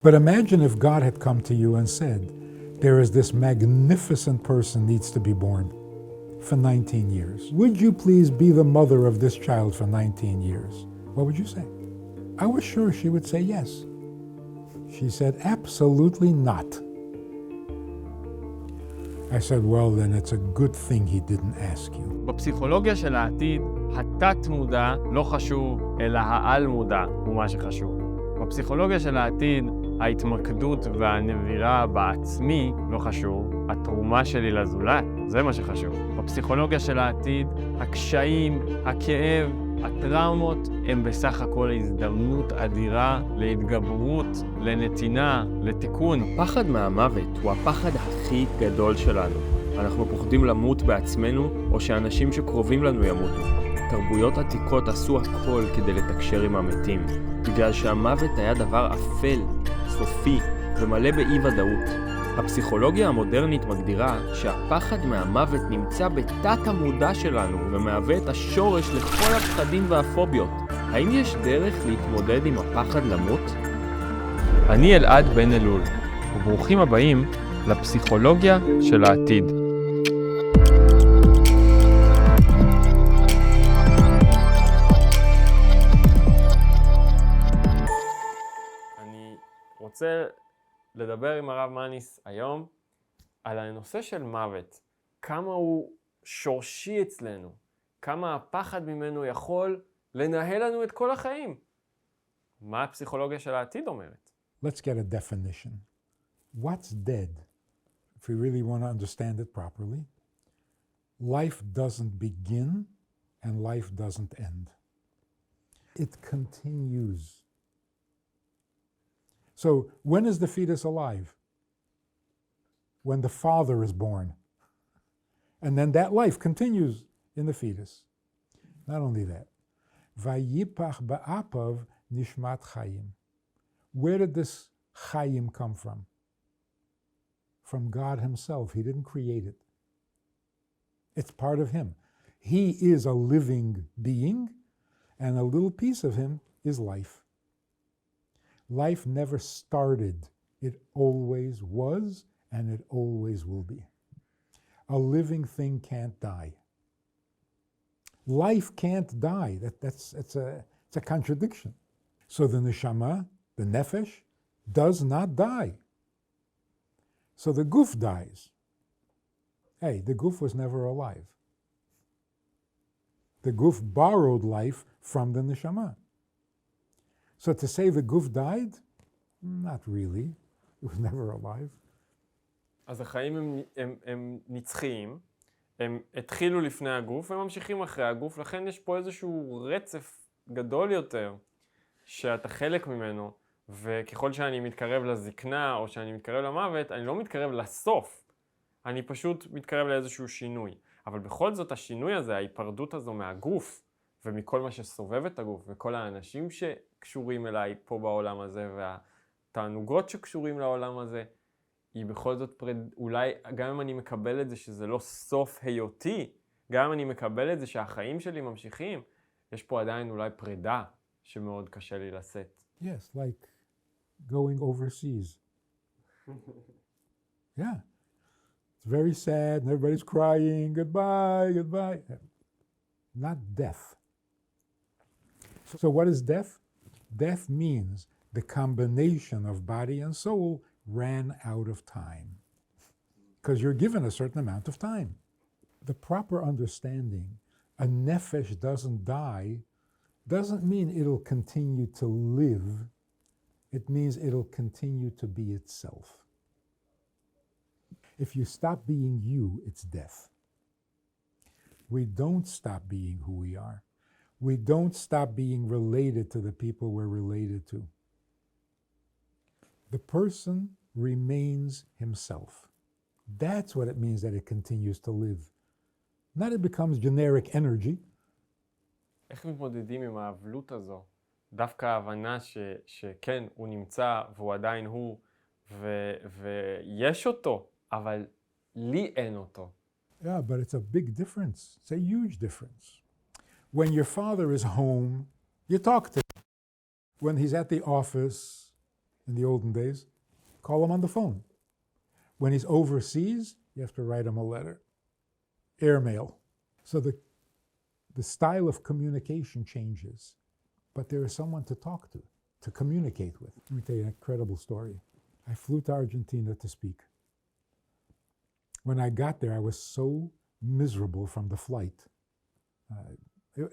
But imagine if God had come to you and said, there is this magnificent person needs to be born for 19 years. Would you please be the mother of this child for 19 years? What would you say? I was sure she would say yes. She said, absolutely not. I said, well, then it's a good thing he didn't ask you. בפסיכולוגיה של העתיד, התת-מודע לא חשוב, אלא העל-מודע הוא מה שחשוב. בפסיכולוגיה של העתיד, ההתמקדות והנבירה בעצמי לא חשוב, התרומה שלי לזולת, זה מה שחשוב. בפסיכולוגיה של העתיד, הקשיים, הכאב, הטראומות הם בסך הכל הזדמנות אדירה להתגברות, לנתינה, לתיקון. הפחד מהמוות הוא הפחד הכי גדול שלנו. אנחנו פוחדים למות בעצמנו או שאנשים שקרובים לנו ימותו. תרבויות עתיקות עשו הכל כדי לתקשר עם המתים, בגלל שהמוות היה דבר אפל, סופי ומלא באי-ודאות. הפסיכולוגיה המודרנית מגדירה שהפחד מהמוות נמצא בתת המודע שלנו ומהווה את השורש לכל הפחדים והפוביות. האם יש דרך להתמודד עם הפחד למות? אני אלעד בן אלול, וברוכים הבאים לפסיכולוגיה של העתיד. אני רוצה לדבר עם הרב מניס היום על הנושא של מוות, כמה הוא שורשי אצלנו, כמה הפחד ממנו יכול לנהל לנו את כל החיים. מה הפסיכולוגיה של העתיד אומרת? Let's get a definition. What's dead? If we really want to understand it properly, life doesn't begin and life doesn't end. It continues. So when is the fetus alive? When the father is born. And then that life continues in the fetus. Not only that. Vayipach ba'apav nishmat chayim. Where did this chayim come from? From God himself. He didn't create it. It's part of him. He is a living being, and a little piece of him is life. Life never started. It always was, and it always will be. A living thing can't die. Life can't die. It's a contradiction. So the neshama, the nefesh, does not die. So the guf dies. Hey, the guf was never alive. The guf borrowed life from the neshama. So to say the guf died? Not really. It was never alive. אז החיים הם נצחיים, הם התחילו לפני הגוף, והם ממשיכים אחרי הגוף, לכן יש פה איזשהו רצף גדול יותר, שאתה חלק ממנו, וככל שאני מתקרב לזקנה, או שאני מתקרב למוות, אני לא מתקרב לסוף, אני פשוט מתקרב לאיזשהו שינוי. אבל בכל זאת השינוי הזה, ההיפרדות הזו מהגוף, ומכל מה שסובב את הגוף, וכל האנשים שקשורים אליי פה בעולם הזה, והתענוגות שקשורים לעולם הזה, היא בכל זאת אולי, גם אם אני מקבל את זה שזה לא סוף היותי, גם אם אני מקבל את זה שהחיים שלי ממשיכים, יש פה עדיין אולי פרידה שמאוד קשה לי לשאת. Yes, like going overseas. Yeah. It's very sad and everybody's crying, goodbye, goodbye. Not death. So what is death? Death means the combination of body and soul ran out of time. Because you're given a certain amount of time. The proper understanding, a nefesh doesn't die, doesn't mean it'll continue to live. It means it'll continue to be itself. If you stop being you, it's death. We don't stop being who we are. We don't stop being related to the people we're related to. The person remains himself. That's what it means that it continues to live. Not it becomes generic energy. איך מתמודדים עם האבלות הזו? דווקא ההבנה שכן, הוא נמצא והוא עדיין הוא, ויש אותו, אבל לי אין אותו. Yeah, but it's a big difference. It's a huge difference. When your father is home, you talk to him. When he's at the office, in the olden days, call him on the phone. When he's overseas, you have to write him a letter. Airmail. So the style of communication changes, but there is someone to talk to communicate with. Let me tell you an incredible story. I flew to Argentina to speak. When I got there, I was so miserable from the flight.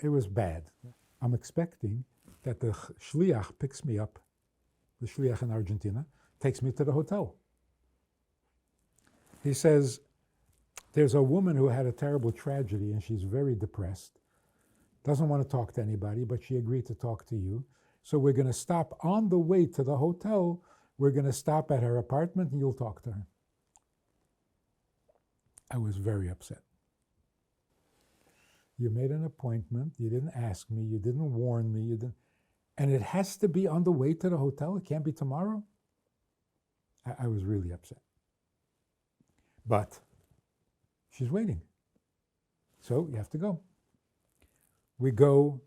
It was bad. I'm expecting that the shliach picks me up, the shliach in Argentina, takes me to the hotel. He says, there's a woman who had a terrible tragedy and she's very depressed, doesn't want to talk to anybody, but she agreed to talk to you. So we're going to stop on the way to the hotel. We're going to stop at her apartment and you'll talk to her. I was very upset. You made an appointment, you didn't ask me, you didn't warn me, and it has to be on the way to the hotel, it can't be tomorrow? I was really upset. But she's waiting. So you have to go. We go,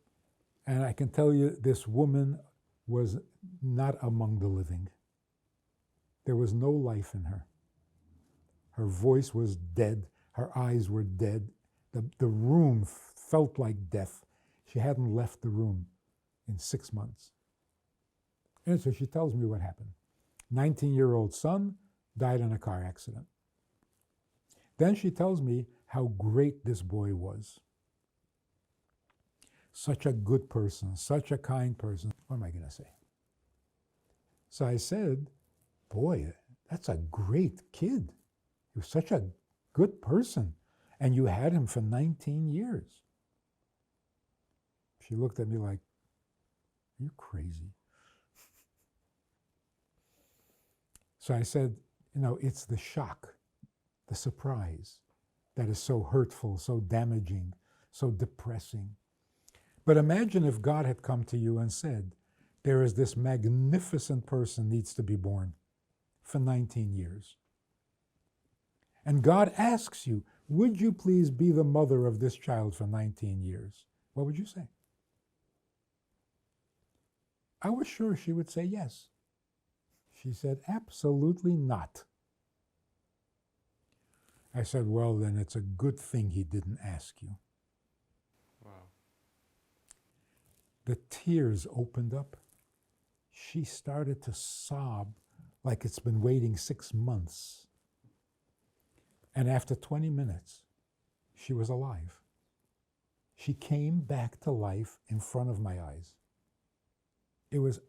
and I can tell you this woman was not among the living. There was no life in her. Her voice was dead. Her eyes were dead. The room felt like death. She hadn't left the room in 6 months. And so she tells me what happened. 19-year-old son died in a car accident. Then she tells me how great this boy was. Such a good person, such a kind person. What am I going to say? So I said, boy, that's a great kid. He was such a good person. And you had him for 19 years. She looked at me like, are you crazy? So I said, it's the shock, the surprise that is so hurtful, so damaging, so depressing. But imagine if God had come to you and said, there is this magnificent person needs to be born for 19 years. And God asks you, would you please be the mother of this child for 19 years? What would you say? I was sure she would say yes. She said, absolutely not. I said, well, then it's a good thing he didn't ask you. Wow. The tears opened up. She started to sob like it's been waiting 6 months. And after 20 minutes, she was alive. She came back to life in front of my eyes. It was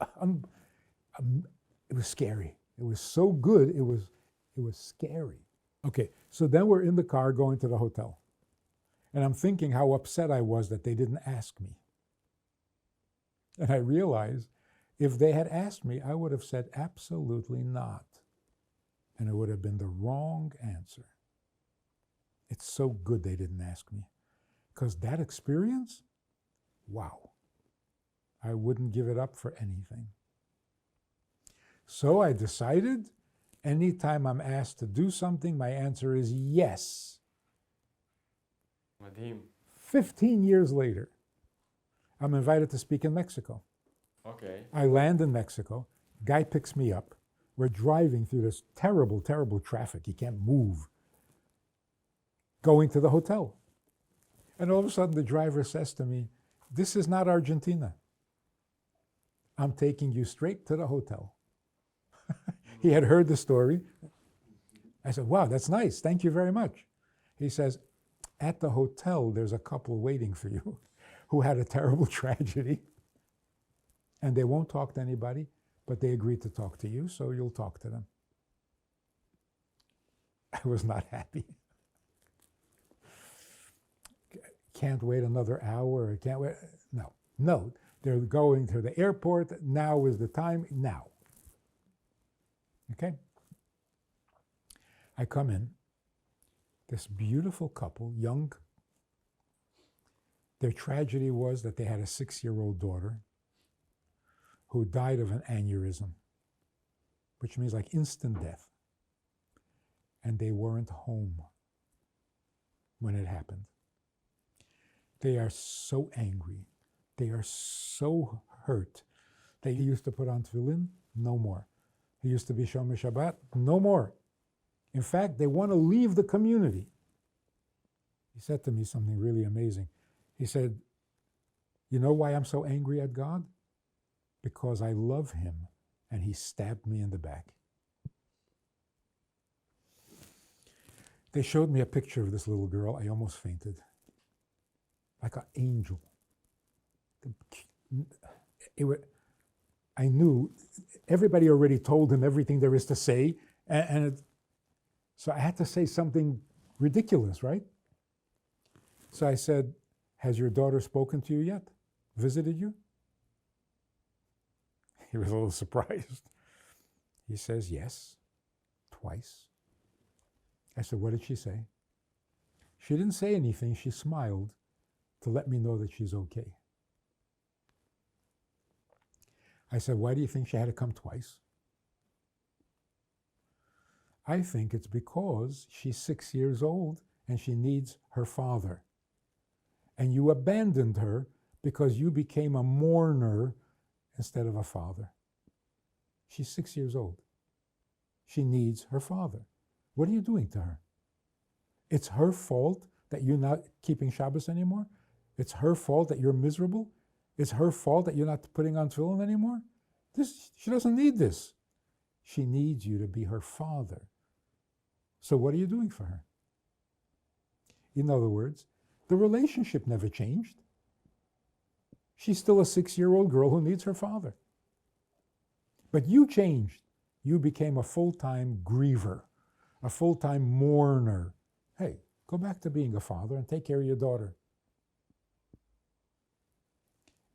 scary. It was so good, it was scary. Okay, so then we're in the car going to the hotel. And I'm thinking how upset I was that they didn't ask me. And I realized if they had asked me, I would have said absolutely not. And it would have been the wrong answer. It's so good they didn't ask me. Because that experience, wow. I wouldn't give it up for anything. So I decided, anytime I'm asked to do something, my answer is yes. מדהים. 15 years later, I'm invited to speak in Mexico. Okay. I land in Mexico. Guy picks me up. We're driving through this terrible, terrible traffic. You can't move. Going to the hotel. And all of a sudden the driver says to me, this is not Argentina. I'm taking you straight to the hotel. He had heard the story. I said, wow, that's nice. Thank you very much. He says, at the hotel, there's a couple waiting for you who had a terrible tragedy. And they won't talk to anybody, but they agreed to talk to you, so you'll talk to them. I was not happy. Can't wait another hour, can't wait. No, they're going to the airport. Now is the time, now. Okay? I come in, this beautiful couple, young. Their tragedy was that they had a 6-year-old daughter who died of an aneurysm, which means like instant death. And they weren't home when it happened. They are so angry. They are so hurt. They used to put on tefillin, no more. He used to be Shomer Shabbat. No more. In fact, they want to leave the community. He said to me something really amazing. He said, you know why I'm so angry at God? Because I love him and he stabbed me in the back. They showed me a picture of this little girl. I almost fainted. Like an angel. I knew everybody already told him everything there is to say, so I had to say something ridiculous, right? So I said, has your daughter spoken to you yet? Visited you? He was a little surprised. He says, yes, twice. I said, what did she say? She didn't say anything. She smiled to let me know that she's okay. I said, why do you think she had to come twice? I think it's because she's 6 years old and she needs her father. And you abandoned her because you became a mourner instead of a father. She's 6 years old. She needs her father. What are you doing to her? It's her fault that you're not keeping Shabbos anymore? It's her fault that you're miserable? It's her fault that you're not putting on tefillin anymore? She doesn't need this. She needs you to be her father. So what are you doing for her? In other words, the relationship never changed. She's still a 6-year-old girl who needs her father. But you changed. You became a full-time griever, a full-time mourner. Hey, go back to being a father and take care of your daughter.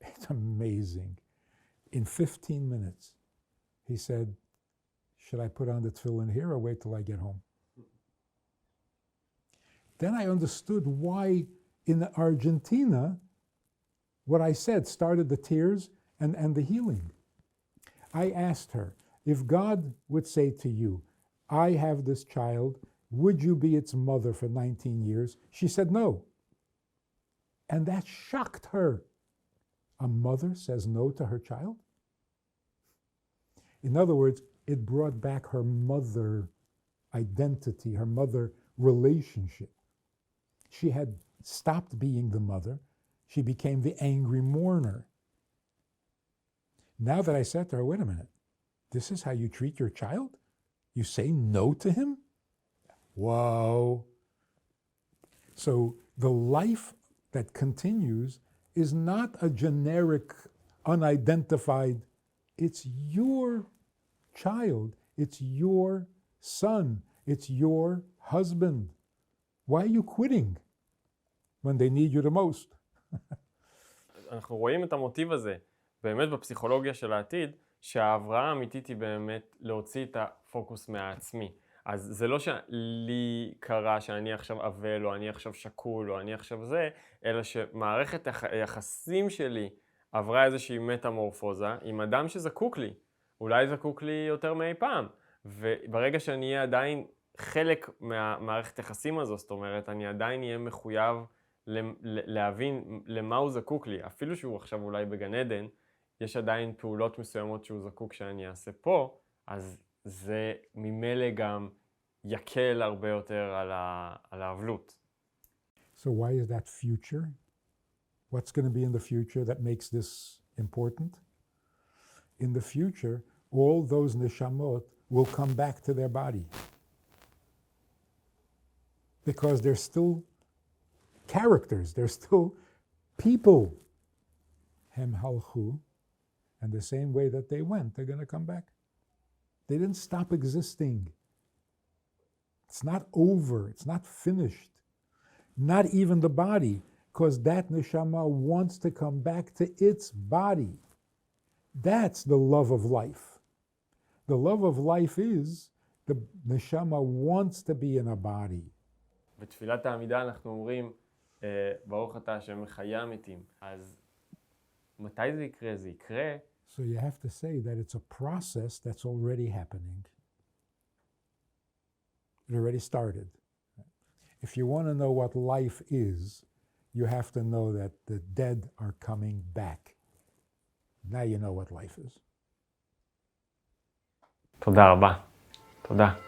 It's amazing. In 15 minutes, he said, should I put on the tefillin here or wait till I get home? Then I understood why in Argentina, what I said started the tears and the healing. I asked her, if God would say to you, I have this child, would you be its mother for 19 years? She said no. And that shocked her. A mother says no to her child? In other words, it brought back her mother identity, her mother relationship. She had stopped being the mother. She became the angry mourner. Now that I said to her, wait a minute, this is how you treat your child? You say no to him? Whoa. So the life that continues is not a generic, unidentified, it's your child, it's your son, it's your husband. Why are you quitting when they need you the most? אנחנו רואים את המוטיב הזה, באמת בפסיכולוגיה של העתיד, שההבראה האמיתית היא באמת להוציא את הפוקוס מהעצמי. אז זה לא שלי קרה שאני עכשיו אבל, או אני עכשיו שקול, או אני עכשיו זה, אלא שמערכת היחסים שלי עברה איזושהי מטמורפוזה עם אדם שזקוק לי. אולי זקוק לי יותר מאי פעם. וברגע שאני אהיה עדיין חלק מהמערכת היחסים הזו, זאת אומרת, אני עדיין אהיה מחויב להבין למה הוא זקוק לי. אפילו שהוא עכשיו אולי בגן עדן, יש עדיין פעולות מסוימות שהוא זקוק שאני אעשה פה, אז זה ממילא גם יקל הרבה יותר על האבלות. So why is that future? What's going to be in the future that makes this important? In the future, all those neshamot will come back to their body. Because they're still characters, they're still people. Hem halchu, and the same way that they went, they're going to come back. They didn't stop existing. It's not over, it's not finished. Not even the body, because that neshama wants to come back to its body. That's the love of life. The love of life is the neshama wants to be in a body. בתפילת העמידה אנחנו אומרים, ברוך אתה השם מחיה המתים. אז מתי זה יקרה? זה יקרה. So you have to say that it's a process that's already happening. It already started. If you want to know what life is, you have to know that the dead are coming back. Now you know what life is. תודה רבה. תודה.